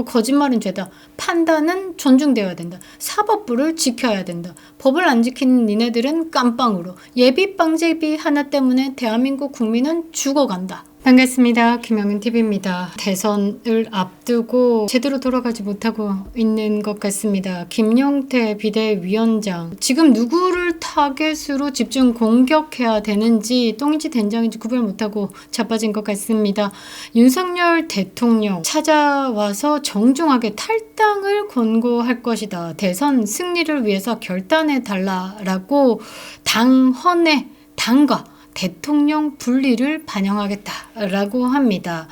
거짓말은 죄다. 판단은 존중되어야 된다. 사법부를 지켜야 된다. 법을 안 지키는 니네들은 깜빵으로. 예비 빵제비 하나 때문에 대한민국 국민은 죽어간다. 반갑습니다. 김영은TV입니다. 대선을 앞두고 제대로 돌아가지 못하고 있는 것 같습니다. 김용태 비대위원장, 지금 누구를 타겟으로 집중 공격해야 되는지 똥인지 된장인지 구별 못하고 자빠진 것 같습니다. 윤석열 대통령 찾아와서 정중하게 탈당을 권고할 것이다. 대선 승리를 위해서 결단해달라라고 당헌에 당과 대통령 분리를 반영하겠다라고 합니다.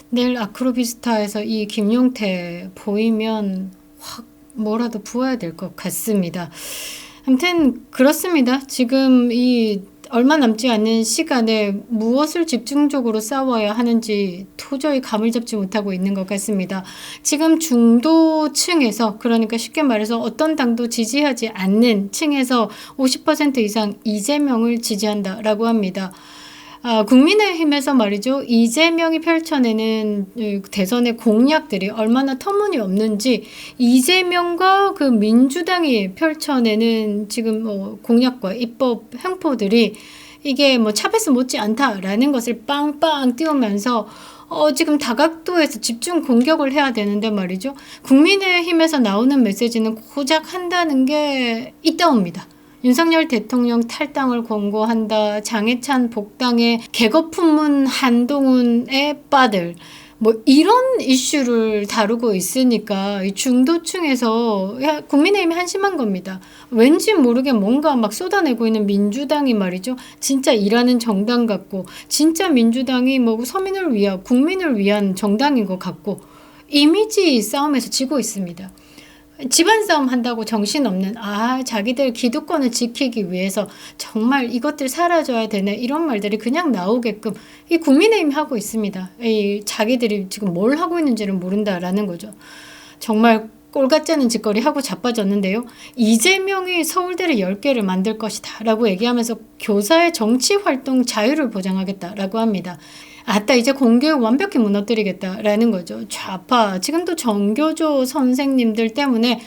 내일 아크로비스타에서 이 김용태 보이면 확 뭐라도 부어야 될 것 같습니다. 아무튼 그렇습니다. 지금 이 얼마 남지 않은 시간에 무엇을 집중적으로 싸워야 하는지 도저히 감을 잡지 못하고 있는 것 같습니다. 지금 중도층에서, 그러니까 쉽게 말해서 어떤 당도 지지하지 않는 층에서 50% 이상 이재명을 지지한다라고 합니다. 국민의힘에서 말이죠. 이재명이 펼쳐내는 대선의 공약들이 얼마나 터무니없는지, 이재명과 그 민주당이 펼쳐내는 지금 공약과 입법 행포들이 이게 차베스 못지 않다라는 것을 빵빵 띄우면서 지금 다각도에서 집중 공격을 해야 되는데 말이죠. 국민의힘에서 나오는 메시지는 고작 한다는 게 이따옵니다. 윤석열 대통령 탈당을 권고한다. 장해찬 복당에 개거 품문 한동훈의 빠들. 이런 이슈를 다루고 있으니까 이 중도층에서 국민의힘이 한심한 겁니다. 왠지 모르게 뭔가 막 쏟아내고 있는 민주당이 말이죠. 진짜 일하는 정당 같고, 진짜 민주당이 서민을 위한, 국민을 위한 정당인 것 같고, 이미지 싸움에서 지고 있습니다. 집안 싸움 한다고 정신없는, 자기들 기득권을 지키기 위해서 정말 이것들 사라져야 되네, 이런 말들이 그냥 나오게끔 이 국민의힘이 하고 있습니다. 자기들이 지금 뭘 하고 있는지를 모른다라는 거죠. 정말 꼴같지 않은 짓거리 하고 자빠졌는데요. 이재명이 서울대를 10개를 만들 것이다 라고 얘기하면서 교사의 정치활동 자유를 보장하겠다라고 합니다. 이제 공교육 완벽히 무너뜨리겠다라는 거죠. 좌파, 지금도 정교조 선생님들 때문에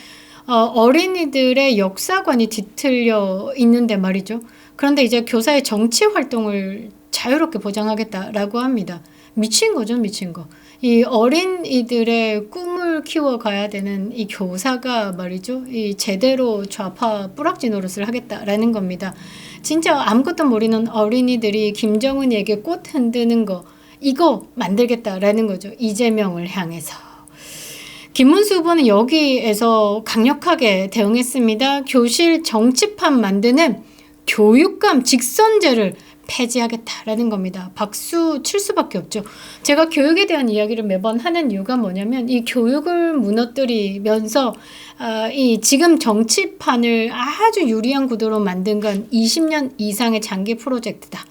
어린이들의 역사관이 뒤틀려 있는데 말이죠. 그런데 이제 교사의 정치 활동을 자유롭게 보장하겠다라고 합니다. 미친 거죠, 미친 거. 이 어린이들의 꿈을 키워가야 되는 이 교사가 말이죠. 이 제대로 좌파 뿌락지 노릇을 하겠다라는 겁니다. 진짜 아무것도 모르는 어린이들이 김정은에게 꽃 흔드는 거, 이거 만들겠다라는 거죠. 이재명을 향해서. 김문수 후보는 여기에서 강력하게 대응했습니다. 교실 정치판 만드는 교육감 직선제를 폐지하겠다라는 겁니다. 박수 칠 수밖에 없죠. 제가 교육에 대한 이야기를 매번 하는 이유가 뭐냐면, 이 교육을 무너뜨리면서 이 지금 정치판을 아주 유리한 구도로 만든 건 20년 이상의 장기 프로젝트다.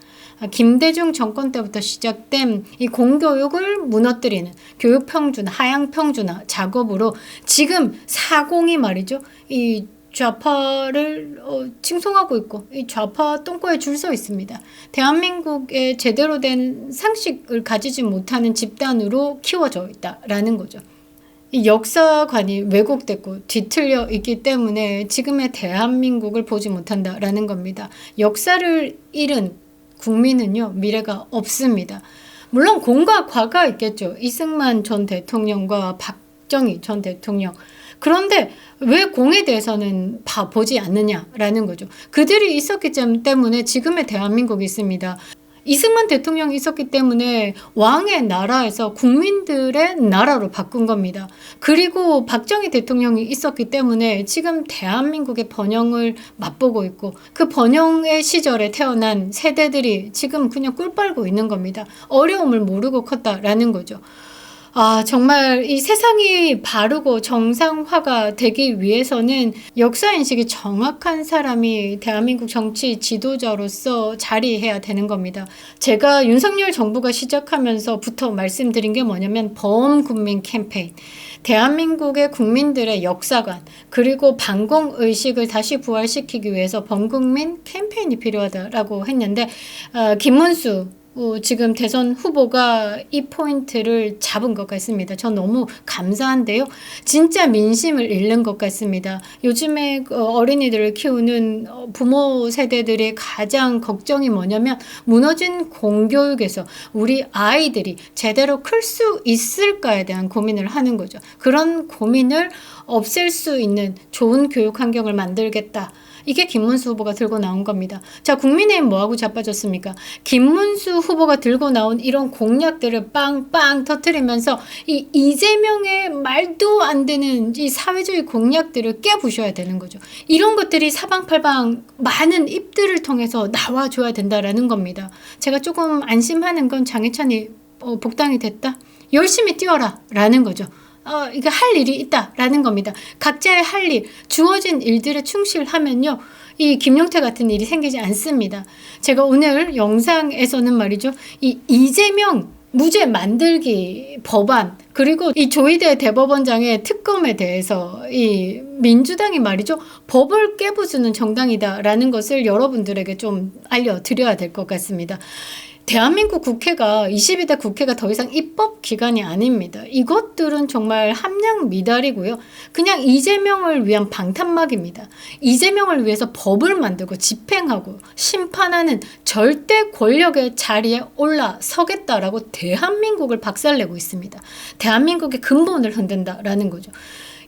김대중 정권 때부터 시작된 이 공교육을 무너뜨리는 교육평준화, 하향평준화 작업으로 지금 사공이 말이죠. 이 좌파를 칭송하고 있고, 이 좌파 똥꼬에 줄 서 있습니다. 대한민국에 제대로 된 상식을 가지지 못하는 집단으로 키워져 있다라는 거죠. 이 역사관이 왜곡됐고 뒤틀려 있기 때문에 지금의 대한민국을 보지 못한다라는 겁니다. 역사를 잃은 국민은요, 미래가 없습니다. 물론 공과 과가 있겠죠. 이승만 전 대통령과 박정희 전 대통령. 그런데 왜 공에 대해서는 보지 않느냐라는 거죠. 그들이 있었기 때문에 지금의 대한민국이 있습니다. 이승만 대통령이 있었기 때문에 왕의 나라에서 국민들의 나라로 바꾼 겁니다. 그리고 박정희 대통령이 있었기 때문에 지금 대한민국의 번영을 맛보고 있고, 그 번영의 시절에 태어난 세대들이 지금 그냥 꿀 빨고 있는 겁니다. 어려움을 모르고 컸다라는 거죠. 정말 이 세상이 바르고 정상화가 되기 위해서는 역사인식이 정확한 사람이 대한민국 정치 지도자로서 자리해야 되는 겁니다. 제가 윤석열 정부가 시작하면서부터 말씀드린 게 뭐냐면, 범국민 캠페인. 대한민국의 국민들의 역사관, 그리고 반공의식을 다시 부활시키기 위해서 범국민 캠페인이 필요하다라고 했는데, 김문수 지금 대선 후보가 이 포인트를 잡은 것 같습니다. 전 너무 감사한데요. 진짜 민심을 잃는 것 같습니다. 요즘에 어린이들을 키우는 부모 세대들의 가장 걱정이 뭐냐면 무너진 공교육에서 우리 아이들이 제대로 클 수 있을까에 대한 고민을 하는 거죠. 그런 고민을 없앨 수 있는 좋은 교육 환경을 만들겠다. 이게 김문수 후보가 들고 나온 겁니다. 자, 국민의힘 뭐하고 자빠졌습니까? 김문수 후보가 들고 나온 이런 공약들을 빵빵 터뜨리면서 이 이재명의 말도 안 되는 이 사회주의 공약들을 깨부셔야 되는 거죠. 이런 것들이 사방팔방 많은 입들을 통해서 나와줘야 된다라는 겁니다. 제가 조금 안심하는 건 장해찬이 복당이 됐다? 열심히 뛰어라 라는 거죠. 이게 할 일이 있다라는 겁니다. 각자의 할 일, 주어진 일들에 충실하면요. 이 김용태 같은 일이 생기지 않습니다. 제가 오늘 영상에서는 말이죠. 이 이재명 무죄 만들기 법안 그리고 이 조희대 대법원장의 특검에 대해서 이 민주당이 말이죠. 법을 깨부수는 정당이다라는 것을 여러분들에게 좀 알려드려야 될 것 같습니다. 대한민국 국회가 22대 국회가 더 이상 입법 기관이 아닙니다. 이것들은 정말 함량 미달이고요. 그냥 이재명을 위한 방탄막입니다. 이재명을 위해서 법을 만들고 집행하고 심판하는 절대 권력의 자리에 올라서겠다라고 대한민국을 박살내고 있습니다. 대한민국의 근본을 흔든다라는 거죠.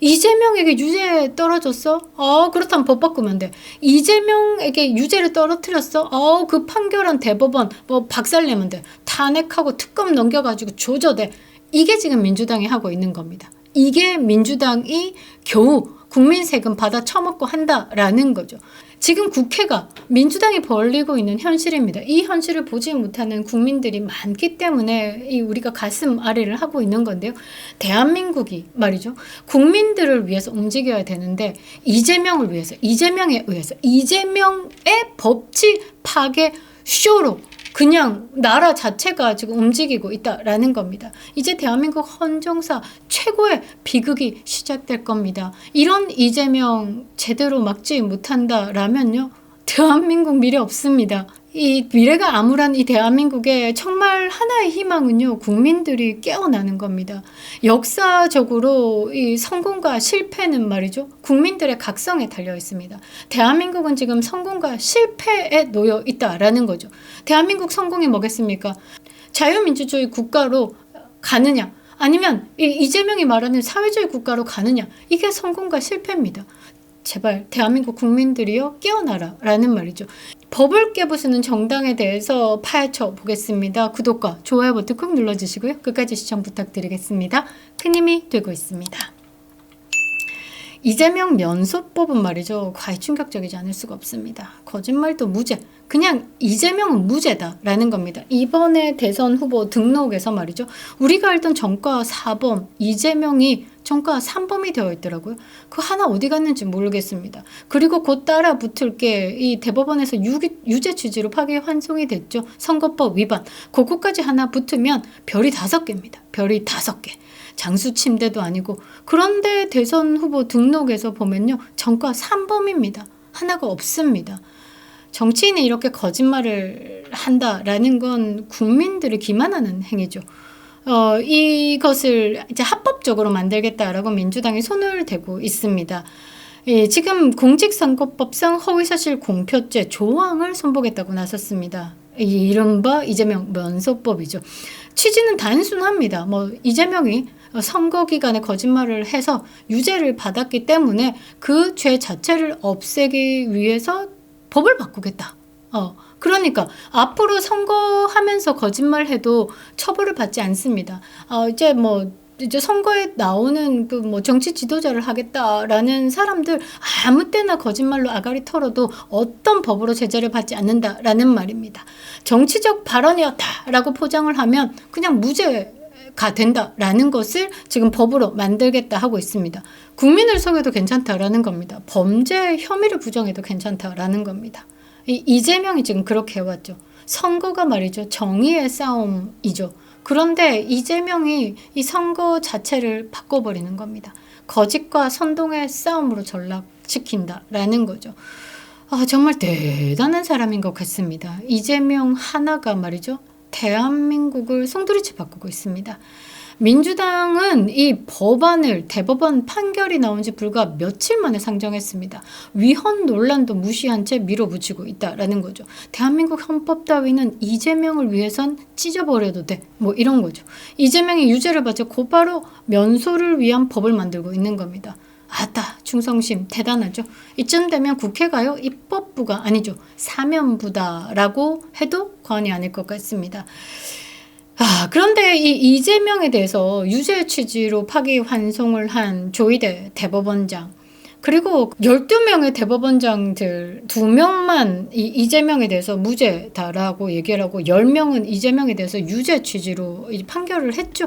이재명에게 유죄 떨어졌어? 그렇다면 법 바꾸면 돼. 이재명에게 유죄를 떨어뜨렸어? 그 판결한 대법원 박살내면 돼. 탄핵하고 특검 넘겨가지고 조져대. 이게 지금 민주당이 하고 있는 겁니다. 이게 민주당이 겨우 국민 세금 받아 처먹고 한다라는 거죠. 지금 국회가 민주당이 벌이고 있는 현실입니다. 이 현실을 보지 못하는 국민들이 많기 때문에 우리가 가슴 아래를 하고 있는 건데요. 대한민국이 말이죠. 국민들을 위해서 움직여야 되는데 이재명을 위해서, 이재명에 의해서, 이재명의 법치 파괴 쇼로 그냥 나라 자체가 지금 움직이고 있다라는 겁니다. 이제 대한민국 헌정사 최고의 비극이 시작될 겁니다. 이런 이재명 제대로 막지 못한다라면요. 대한민국 미래 없습니다. 이 미래가 암울한 이 대한민국의 정말 하나의 희망은요. 국민들이 깨어나는 겁니다. 역사적으로 이 성공과 실패는 말이죠. 국민들의 각성에 달려 있습니다. 대한민국은 지금 성공과 실패에 놓여 있다라는 거죠. 대한민국 성공이 뭐겠습니까? 자유민주주의 국가로 가느냐 아니면 이재명이 말하는 사회주의 국가로 가느냐 이게 성공과 실패입니다. 제발 대한민국 국민들이요 깨어나라 라는 말이죠. 법을 깨부수는 정당에 대해서 파헤쳐 보겠습니다. 구독과 좋아요 버튼 꾹 눌러주시고요. 끝까지 시청 부탁드리겠습니다. 큰 힘이 되고 있습니다. 이재명 면소법은 말이죠. 과히 충격적이지 않을 수가 없습니다. 거짓말도 무죄. 그냥 이재명은 무죄다라는 겁니다. 이번에 대선 후보 등록에서 말이죠. 우리가 알던 전과 4범 이재명이 전과 3범이 되어 있더라고요. 그 하나 어디 갔는지 모르겠습니다. 그리고 곧 따라 붙을 게 이 대법원에서 유죄 취지로 파기 환송이 됐죠. 선거법 위반. 그거까지 하나 붙으면 별이 5개입니다. 별이 5개. 장수 침대도 아니고. 그런데 대선 후보 등록에서 보면요. 전과 3범입니다. 하나가 없습니다. 정치인이 이렇게 거짓말을 한다라는 건 국민들을 기만하는 행위죠. 이것을 이제 합법적으로 만들겠다라고 민주당이 손을 대고 있습니다. 지금 공직선거법상 허위사실 공표죄 조항을 손보겠다고 나섰습니다. 이른바 이재명 면소법이죠. 취지는 단순합니다. 이재명이 선거 기간에 거짓말을 해서 유죄를 받았기 때문에 그 죄 자체를 없애기 위해서 법을 바꾸겠다. 그러니까 앞으로 선거하면서 거짓말해도 처벌을 받지 않습니다. 이제 선거에 나오는 정치 지도자를 하겠다라는 사람들 아무 때나 거짓말로 아가리 털어도 어떤 법으로 제재를 받지 않는다라는 말입니다. 정치적 발언이었다라고 포장을 하면 그냥 무죄가 된다라는 것을 지금 법으로 만들겠다 하고 있습니다. 국민을 속여도 괜찮다라는 겁니다. 범죄 혐의를 부정해도 괜찮다라는 겁니다. 이재명이 지금 그렇게 해왔죠. 선거가 말이죠. 정의의 싸움이죠. 그런데 이재명이 이 선거 자체를 바꿔버리는 겁니다. 거짓과 선동의 싸움으로 전락시킨다라는 거죠. 정말 대단한 사람인 것 같습니다. 이재명 하나가 말이죠. 대한민국을 송두리째 바꾸고 있습니다. 민주당은 이 법안을 대법원 판결이 나온 지 불과 며칠 만에 상정했습니다. 위헌 논란도 무시한 채 밀어붙이고 있다라는 거죠. 대한민국 헌법 따위는 이재명을 위해선 찢어버려도 돼. 뭐 이런 거죠. 이재명이 유죄를 받자 곧바로 면소를 위한 법을 만들고 있는 겁니다. 아따, 충성심 대단하죠. 이쯤 되면 국회가요, 입법부가 아니죠, 사면부다라고 해도 과언이 아닐 것 같습니다. 그런데 이 이재명에 대해서 유죄 취지로 파기환송을 한 조희대 대법원장, 그리고 12명의 대법원장들 2명만 이재명에 대해서 무죄다라고 얘기를 하고 10명은 이재명에 대해서 유죄 취지로 판결을 했죠.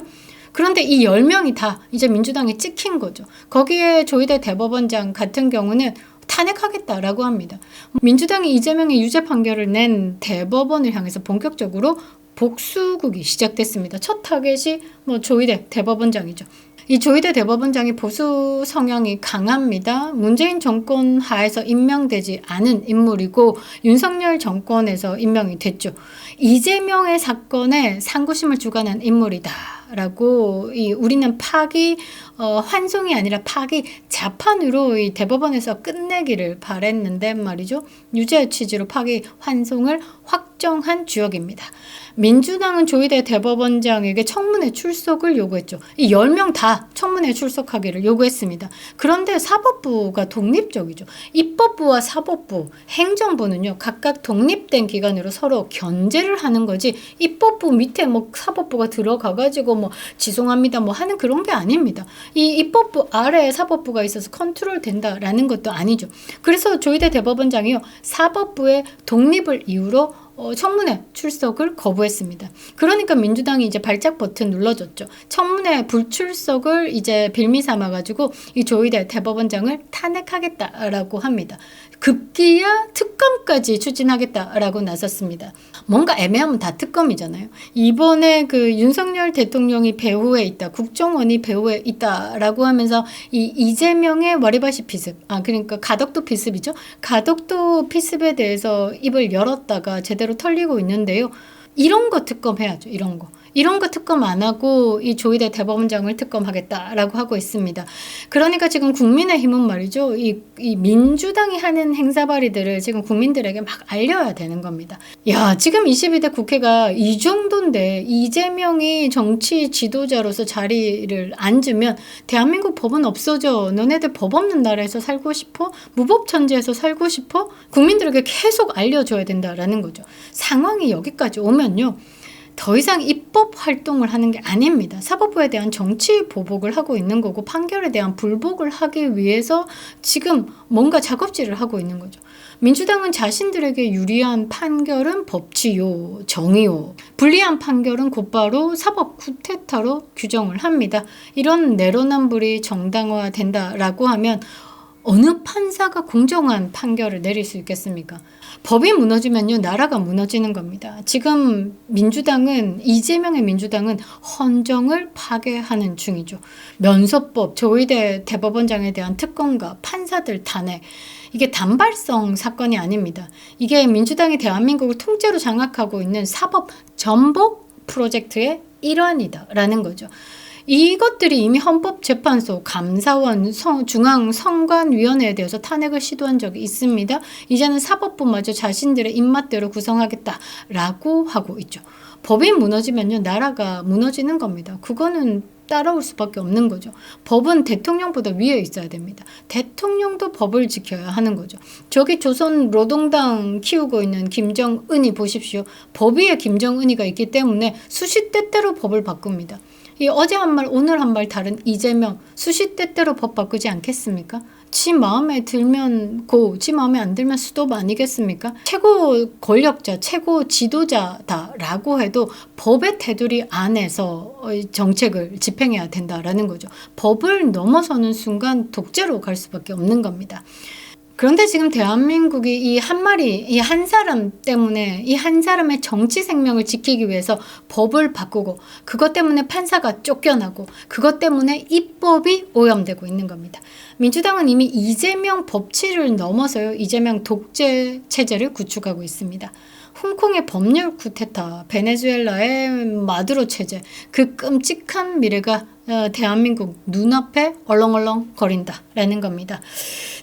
그런데 이 10명이 다 이제 민주당에 찍힌 거죠. 거기에 조희대 대법원장 같은 경우는 탄핵하겠다라고 합니다. 민주당이 이재명의 유죄 판결을 낸 대법원을 향해서 본격적으로 복수국이 시작됐습니다. 첫 타겟이 조희대 대법원장이죠. 이 조희대 대법원장이 보수 성향이 강합니다. 문재인 정권 하에서 임명되지 않은 인물이고 윤석열 정권에서 임명이 됐죠. 이재명의 사건에 상고심을 주관한 인물이다 라고 우리는 파기 환송이 아니라 파기 재판으로 이 대법원에서 끝내기를 바랬는데 말이죠. 유죄 취지로 파기 환송을 확정한 주역입니다. 민주당은 조희대 대법원장에게 청문회 출석을 요구했죠. 이 10명 다 청문회 출석하기를 요구했습니다. 그런데 사법부가 독립적이죠. 입법부와 사법부, 행정부는요, 각각 독립된 기관으로 서로 견제를 하는 거지, 입법부 밑에 사법부가 들어가가지고 지송합니다 하는 그런 게 아닙니다. 이 입법부 아래에 사법부가 있어서 컨트롤 된다라는 것도 아니죠. 그래서 조희대 대법원장이요, 사법부의 독립을 이유로 청문회 출석을 거부했습니다. 그러니까 민주당이 이제 발작 버튼 눌러줬죠. 청문회 불출석을 이제 빌미 삼아가지고 이 조희대 대법원장을 탄핵하겠다라고 합니다. 급기야 특검까지 추진하겠다라고 나섰습니다. 뭔가 애매하면 다 특검이잖아요. 이번에 윤석열 대통령이 배후에 있다, 국정원이 배후에 있다라고 하면서 이재명의 와리바시 피습, 그러니까 가덕도 피습이죠. 가덕도 피습에 대해서 입을 열었다가 제대로 털리고 있는데요. 이런 거 특검해야죠. 이런 거 특검 안 하고 이 조희대 대법원장을 특검하겠다라고 하고 있습니다. 그러니까 지금 국민의힘은 말이죠. 이 민주당이 하는 행사발이들을 지금 국민들에게 막 알려야 되는 겁니다. 야, 지금 22대 국회가 이 정도인데 이재명이 정치 지도자로서 자리를 앉으면 대한민국 법은 없어져. 너네들 법 없는 나라에서 살고 싶어? 무법천지에서 살고 싶어? 국민들에게 계속 알려줘야 된다라는 거죠. 상황이 여기까지 오면요, 더 이상 입법 활동을 하는 게 아닙니다. 사법부에 대한 정치 보복을 하고 있는 거고, 판결에 대한 불복을 하기 위해서 지금 뭔가 작업질을 하고 있는 거죠. 민주당은 자신들에게 유리한 판결은 법치요, 정의요, 불리한 판결은 곧바로 사법 쿠데타로 규정을 합니다. 이런 내로남불이 정당화된다라고 하면 어느 판사가 공정한 판결을 내릴 수 있겠습니까? 법이 무너지면요, 나라가 무너지는 겁니다. 지금 이재명의 민주당은 헌정을 파괴하는 중이죠. 면소법, 조희대 대법원장에 대한 특검과 판사들 탄핵, 이게 단발성 사건이 아닙니다. 이게 민주당이 대한민국을 통째로 장악하고 있는 사법 전복 프로젝트의 일환이다라는 거죠. 이것들이 이미 헌법재판소, 감사원, 중앙선관위원회에 대해서 탄핵을 시도한 적이 있습니다. 이제는 사법부마저 자신들의 입맛대로 구성하겠다라고 하고 있죠. 법이 무너지면요, 나라가 무너지는 겁니다. 그거는 따라올 수밖에 없는 거죠. 법은 대통령보다 위에 있어야 됩니다. 대통령도 법을 지켜야 하는 거죠. 저기 조선 노동당 키우고 있는 김정은이 보십시오. 법 위에 김정은이가 있기 때문에 수시때때로 법을 바꿉니다. 이 어제 한 말 오늘 한 말 다른 이재명, 수시때때로 법 바꾸지 않겠습니까? 지 마음에 들면 고, 지 마음에 안 들면 스톱 아니겠습니까? 최고 권력자, 최고 지도자다라고 해도 법의 테두리 안에서 정책을 집행해야 된다라는 거죠. 법을 넘어서는 순간 독재로 갈 수밖에 없는 겁니다. 그런데 지금 대한민국이 이 한 사람 때문에, 이 한 사람의 정치 생명을 지키기 위해서 법을 바꾸고, 그것 때문에 판사가 쫓겨나고, 그것 때문에 입법이 오염되고 있는 겁니다. 민주당은 이미 이재명 법치를 넘어서요, 이재명 독재 체제를 구축하고 있습니다. 홍콩의 법률 쿠데타, 베네수엘라의 마두로 체제, 그 끔찍한 미래가 대한민국 눈앞에 얼렁얼렁 거린다라는 겁니다.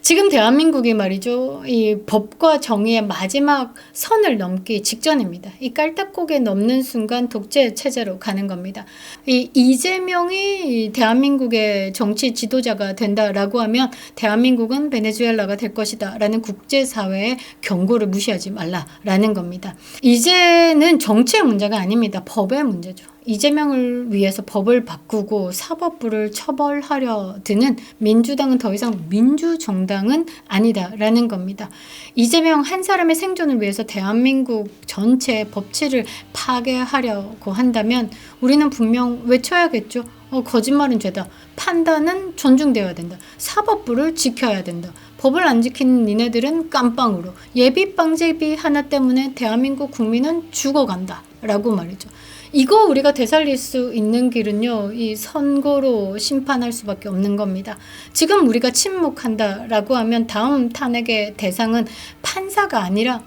지금 대한민국이 말이죠. 이 법과 정의의 마지막 선을 넘기 직전입니다. 이 깔딱고개 넘는 순간 독재 체제로 가는 겁니다. 이 이재명이 대한민국의 정치 지도자가 된다라고 하면 대한민국은 베네수엘라가 될 것이다 라는 국제사회의 경고를 무시하지 말라라는 겁니다. 이제는 정치의 문제가 아닙니다. 법의 문제죠. 이재명을 위해서 법을 바꾸고 사법부를 처벌하려 드는 민주당은 더 이상 민주정당은 아니다라는 겁니다. 이재명 한 사람의 생존을 위해서 대한민국 전체의 법치를 파괴하려고 한다면 우리는 분명 외쳐야겠죠. 거짓말은 죄다. 판단은 존중되어야 된다. 사법부를 지켜야 된다. 법을 안 지키는 니네들은 깜빵으로, 예비방재비 하나 때문에 대한민국 국민은 죽어간다 라고 말이죠. 이거 우리가 되살릴 수 있는 길은요, 이 선거로 심판할 수밖에 없는 겁니다. 지금 우리가 침묵한다라고 하면 다음 탄핵의 대상은 판사가 아니라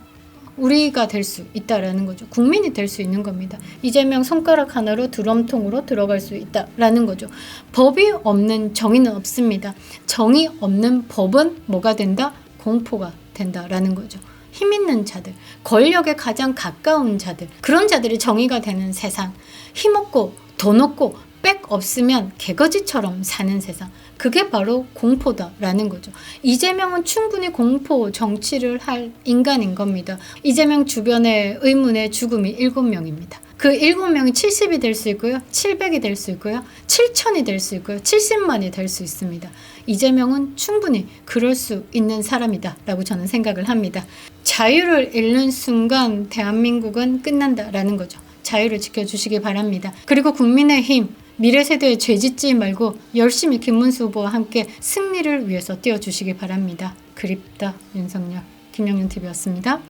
우리가 될 수 있다라는 거죠. 국민이 될 수 있는 겁니다. 이재명 손가락 하나로 드럼통으로 들어갈 수 있다라는 거죠. 법이 없는 정의는 없습니다. 정의 없는 법은 뭐가 된다? 공포가 된다라는 거죠. 힘 있는 자들, 권력에 가장 가까운 자들, 그런 자들이 정의가 되는 세상, 힘없고 돈 없고 빽 없으면 개거지처럼 사는 세상, 그게 바로 공포다라는 거죠. 이재명은 충분히 공포 정치를 할 인간인 겁니다. 이재명 주변의 의문의 죽음이 7명입니다. 그 7명이 70이 될 수 있고요. 700이 될 수 있고요. 7000이 될 수 있고요. 70만이 될 수 있습니다. 이재명은 충분히 그럴 수 있는 사람이다 라고 저는 생각을 합니다. 자유를 잃는 순간 대한민국은 끝난다라는 거죠. 자유를 지켜주시기 바랍니다. 그리고 국민의힘 미래 세대에 죄짓지 말고 열심히 김문수 후보와 함께 승리를 위해서 뛰어주시기 바랍니다. 그립다 윤석열, 김영윤TV였습니다.